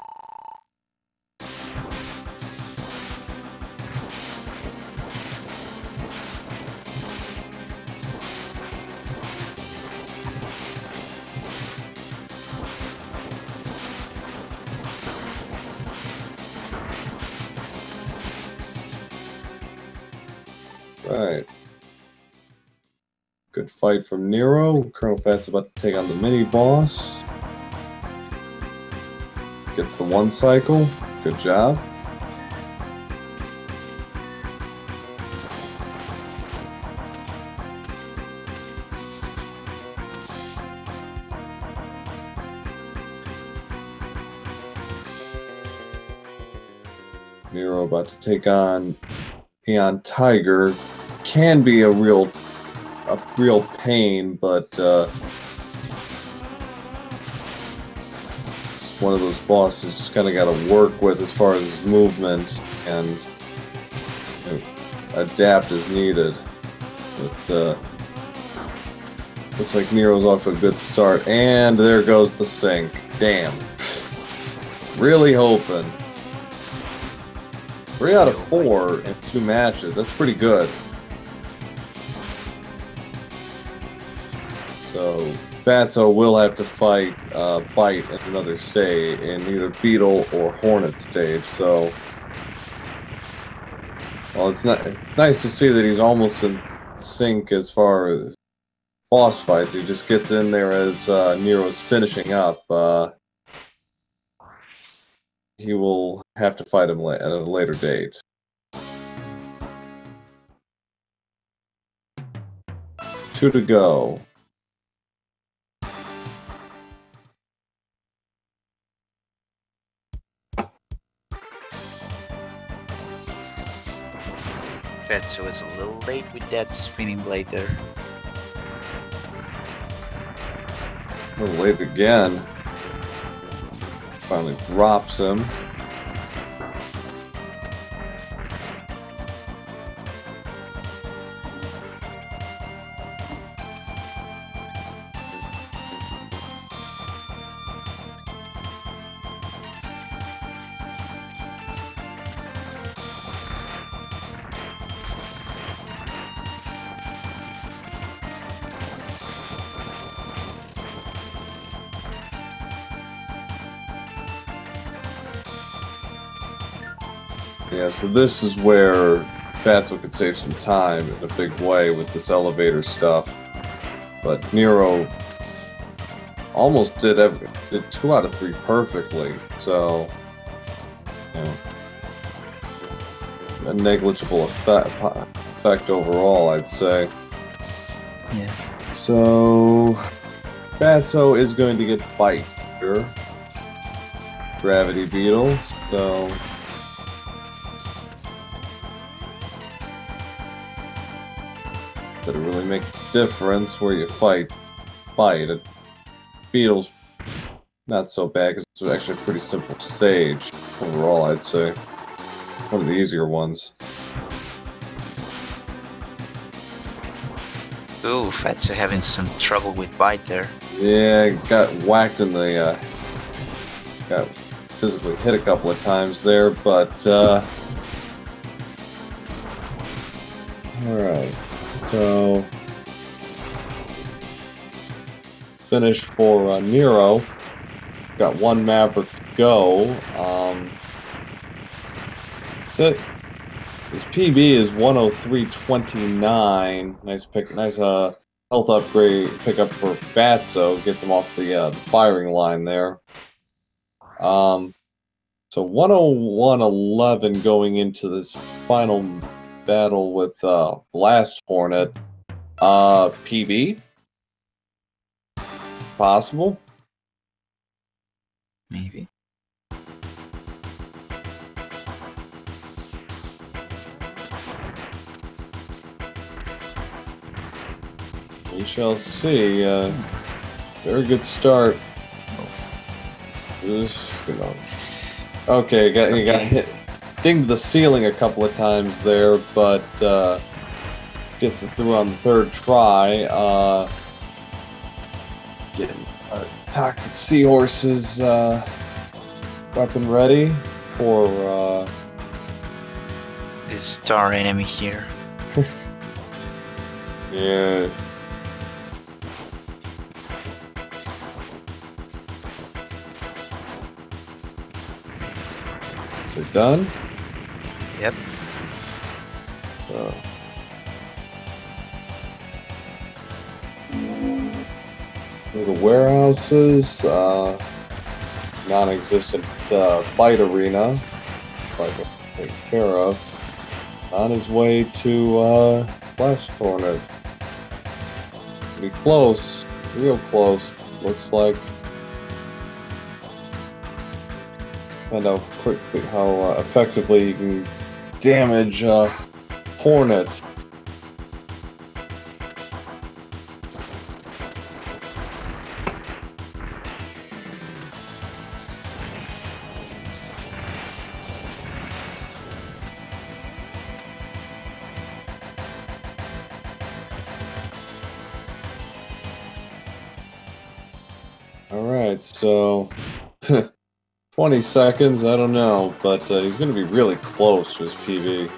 Right. Good fight from Nero. ColonelFatso about to take on the mini boss. Gets the 1 cycle. Good job. Nero about to take on Neon Tiger. Can be a real pain, but it's one of those bosses just kind of got to work with as far as his movement and adapt as needed. But looks like Nero's off to a good start, and there goes the sink. Damn. Really hoping. 3 out of 4 in 2 matches. That's pretty good. So Fatso will have to fight Bite at another stage in either Beetle or Hornet stage. So, well, it's nice to see that he's almost in sync as far as boss fights. He just gets in there as Nero's finishing up. He will have to fight him at a later date. Two to go. Fatso is a little late with that spinning blade there. A little late again. Finally drops him. Yeah, so this is where Fatso could save some time in a big way with this elevator stuff. But Nero almost did 2 out of 3 perfectly, so you know, a negligible effect overall, I'd say. Yeah. So Fatso is going to get Bite here. Gravity Beetle, so That really make a difference where you fight. Beetle's not so bad because it's actually a pretty simple stage overall, I'd say. One of the easier ones. Ooh, Fatso having some trouble with bite there. Yeah, got whacked in the, got physically hit a couple of times there, but, alright, so, finish for, Nero. Got one Maverick to go, that's it. His PB is 103.29. Nice pick, nice health upgrade pickup for Fatso. Gets him off the firing line there. So 101.11 going into this final battle with Blast Hornet. PB? Possible? Maybe. We shall see. Very good start. Just, okay, you got hit, dinged the ceiling a couple of times there, but gets it through on the third try. Getting Toxic Seahorse's weapon ready for this star enemy here. Yeah. Is it done? Yep. So. For the warehouses, non-existent fight arena, fight to take care of. On his way to Blast Hornet. Pretty close, real close. Looks like. Find out quickly how effectively you can damage Hornet. Alright, so 20 seconds, I don't know, but he's going to be really close to his PB.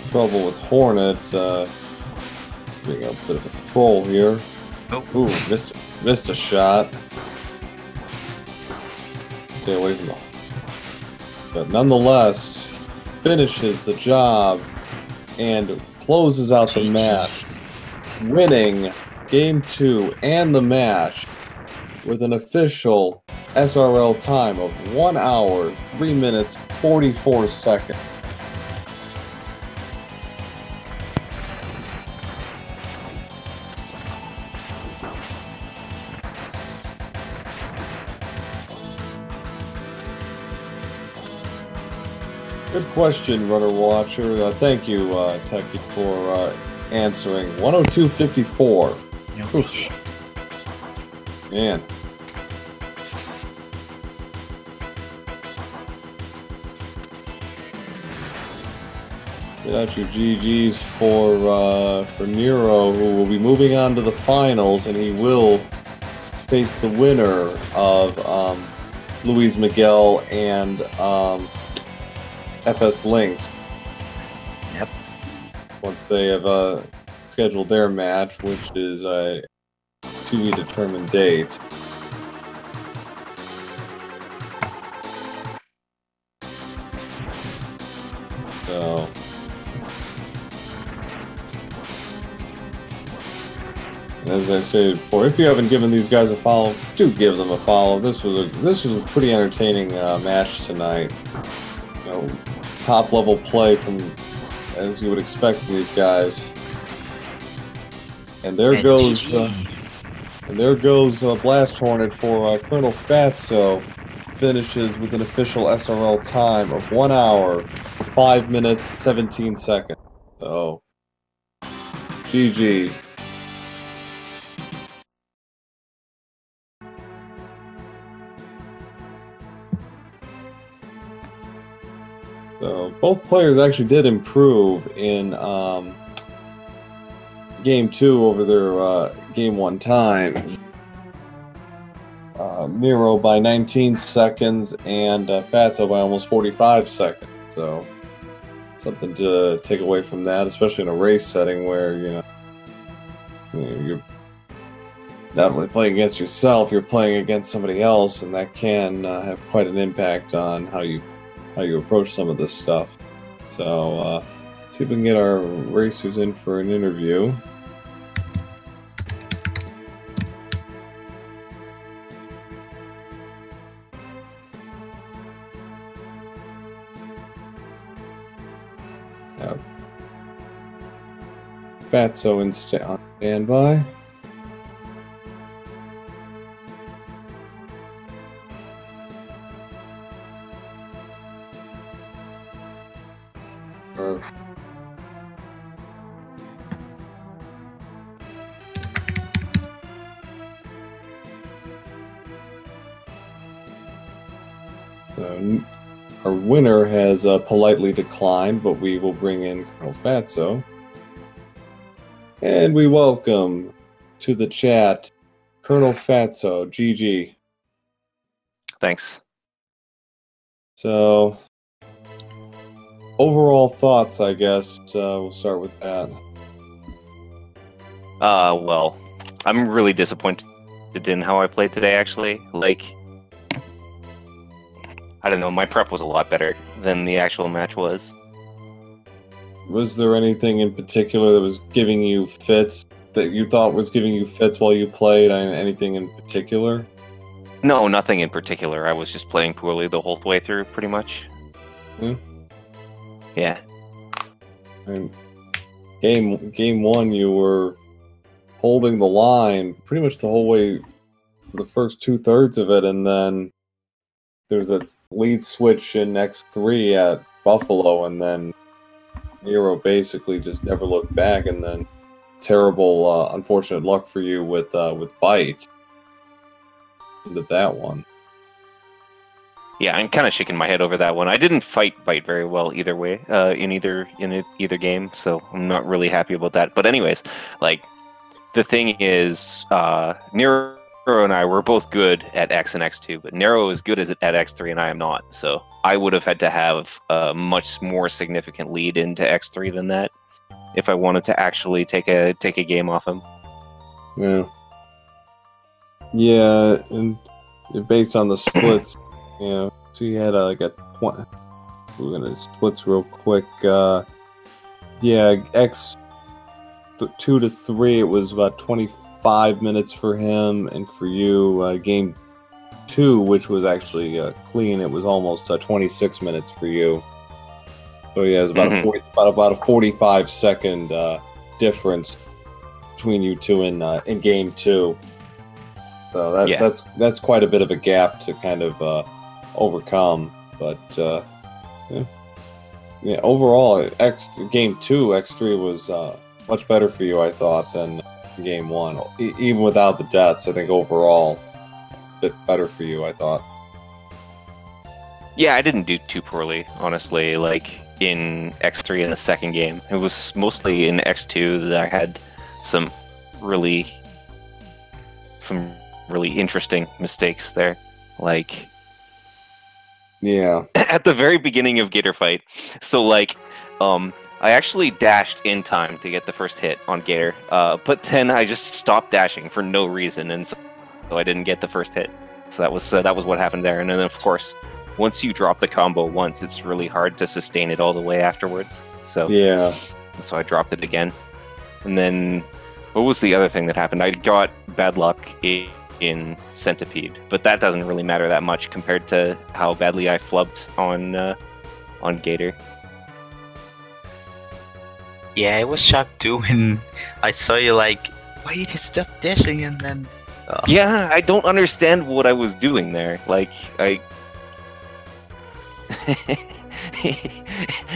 Trouble with Hornet, getting a bit of a control here. Nope. Ooh, missed a shot. Stay away from them. But nonetheless, finishes the job and closes out the match, winning Game 2 and the match with an official SRL time of 1 hour, 3 minutes, 44 seconds. Good question, Runner Watcher. Thank you, Techie, for answering. 102.54. Oof. Man. Get out your GGs for Nero, who will be moving on to the finals, and he will face the winner of Luis Miguel and FS Lynx. Yep. Once they have scheduled their match, which is a to-be-determined date. So, as I stated before, if you haven't given these guys a follow, do give them a follow. This was a pretty entertaining match tonight. You know, top level play from, as you would expect from these guys. And there goes And there goes Blast Hornet for ColonelFatso. Finishes with an official SRL time of 1 hour, 5 minutes, 17 seconds. So, GG. So, both players actually did improve in Game 2 over their Game 1 times. Miro by 19 seconds and Fatso by almost 45 seconds. So something to take away from that, especially in a race setting where you're not only playing against yourself, you're playing against somebody else, and that can have quite an impact on how you approach some of this stuff. So see if we can get our racers in for an interview. Fatso on standby. So our winner has politely declined, but we will bring in ColonelFatso. And we welcome to the chat ColonelFatso. GG. Thanks. So, overall thoughts, I guess. We'll start with that. Well, I'm really disappointed in how I played today, actually. Like, I don't know, my prep was a lot better than the actual match was. Was there anything in particular that was giving you fits, that you thought was giving you fits while you played? Anything in particular? No, nothing in particular. I was just playing poorly the whole way through, pretty much. Yeah. And game 1, you were holding the line pretty much the whole way for the first 2/3 of it, and then there was that lead switch in X3 at Buffalo, and then Nero basically just never looked back, and then terrible, unfortunate luck for you with Bite into that one. Yeah, I'm kind of shaking my head over that one. I didn't fight Bite very well either way, in either game, so I'm not really happy about that. But anyways, like, the thing is, Nero and I were both good at X and X2, but Nero is good at X3 and I am not. So I would have had to have a much more significant lead into X3 than that if I wanted to actually take a game off him. Yeah, and based on the splits, so you had like a 20. We're gonna splits real quick. Yeah, X 2 to 3, it was about 25 minutes for him, and for you, Game 2, which was actually clean, it was almost 26 minutes for you. So yeah, it's about about a 45-second difference between you two in Game 2. So that's quite a bit of a gap to kind of overcome. But yeah, overall, Game 2, X3 was much better for you, I thought, than Game 1. Even without the deaths, I think overall, a bit better for you, I thought. Yeah, I didn't do too poorly, honestly. Like, in X3 in the second game, it was mostly in X2 that I had some really interesting mistakes there. Like, yeah, at the very beginning of Gator Fight, so like, I actually dashed in time to get the first hit on Gator, but then I just stopped dashing for no reason, and so I didn't get the first hit. So that was what happened there. And then of course, once you drop the combo once, it's really hard to sustain it all the way afterwards. So yeah, so I dropped it again. And then what was the other thing that happened? I got bad luck in Centipede, but that doesn't really matter that much compared to how badly I flubbed on Gator. Yeah, I was shocked too when I saw you like, why did you stop dashing? And then Yeah, I don't understand what I was doing there. Like,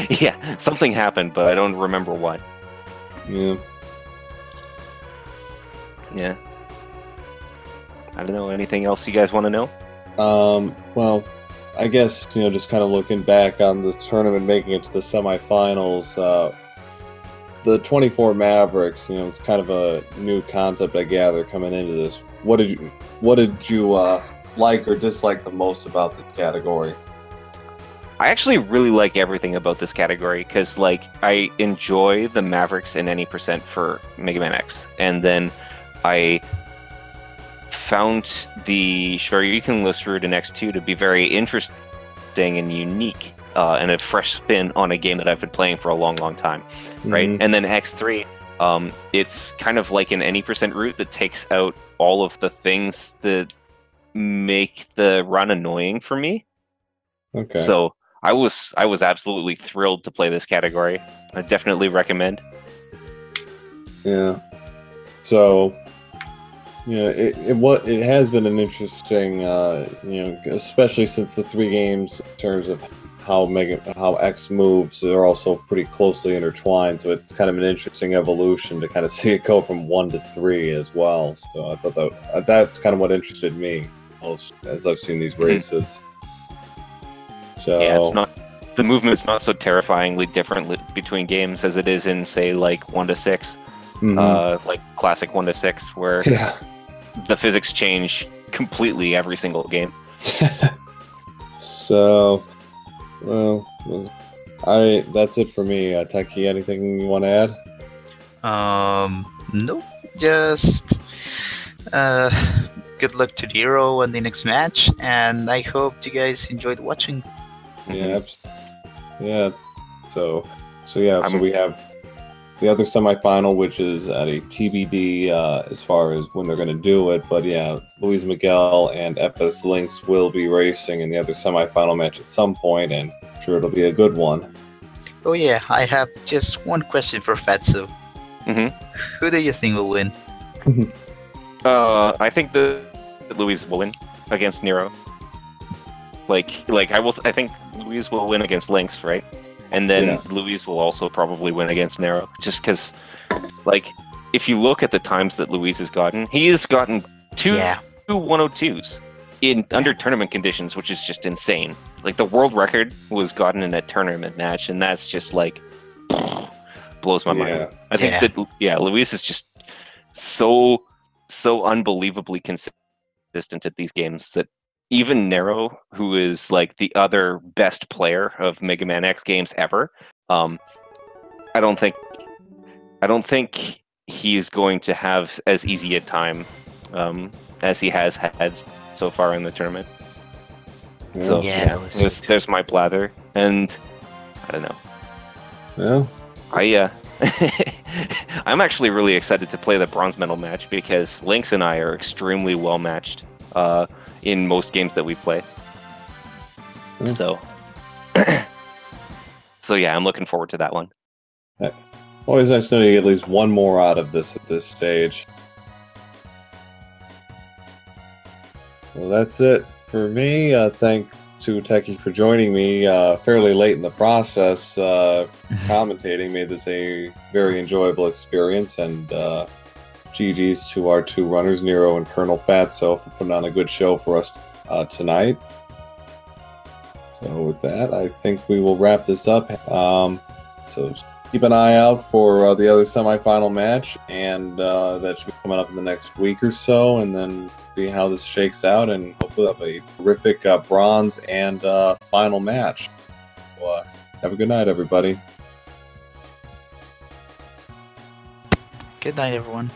yeah, something happened, but I don't remember what. Yeah. Yeah. I don't know. Anything else you guys want to know? Well, I guess, just kind of looking back on the tournament, making it to the semifinals, the 24 Mavericks, it's kind of a new concept, I gather, coming into this. What did you like or dislike the most about this category? I actually really like everything about this category because, like, I enjoy the Mavericks in any percent for Mega Man X, and then I found the Shoryuken List route in X2 to be very interesting and unique, and a fresh spin on a game that I've been playing for a long, long time, right? Mhm. And then X3, it's kind of like an any percent route that takes out all of the things that make the run annoying for me. Okay. So I was absolutely thrilled to play this category. I definitely recommend. Yeah. So, it has been an interesting, especially since the 3 games in terms of how X moves, they're also pretty closely intertwined. So it's kind of an interesting evolution to kind of see it go from 1 to 3 as well. So I thought that's kind of what interested me most as I've seen these races. So yeah, the movement's not so terrifyingly different between games as it is in, say, like 1 to 6, like classic 1 to 6, where the physics change completely every single game. So, well, that's it for me. Techie, anything you want to add? Nope. Just good luck to Nero on the next match, and I hope you guys enjoyed watching. Yeah. So we have the other semifinal, which is at a TBD as far as when they're going to do it. But yeah, Luis Miguel and FS Lynx will be racing in the other semifinal match at some point, and I'm sure it'll be a good one. Oh yeah, I have just one question for Fatso. Who do you think will win? I think that Luis will win against Nero. I think Luis will win against Lynx, right? And then Luis will also probably win against Nero, just because, like, if you look at the times that Luis has gotten, he has gotten two 102s under tournament conditions, which is just insane. Like, the world record was gotten in a tournament match, and that's just, like, blows my mind. I think that, Luis is just so unbelievably consistent at these games that even Nero, who is like the other best player of Mega Man X games ever, I don't think he's going to have as easy a time as he has had so far in the tournament. So there's my blather, and I don't know. Yeah. I'm actually really excited to play the bronze medal match because Lynx and I are extremely well matched in most games that we play. So yeah, I'm looking forward to that one. Always nice to know you get at least one more out of this at this stage. Well, that's it for me. Thank to Techie for joining me fairly late in the process. Commentating made this a very enjoyable experience, and GG's to our 2 runners, Nero and ColonelFatso, for putting on a good show for us tonight. So with that, I think we will wrap this up. So keep an eye out for the other semifinal match, and that should be coming up in the next week or so, and then see how this shakes out, and hopefully have a terrific bronze and final match. So, have a good night, everybody. Good night, everyone.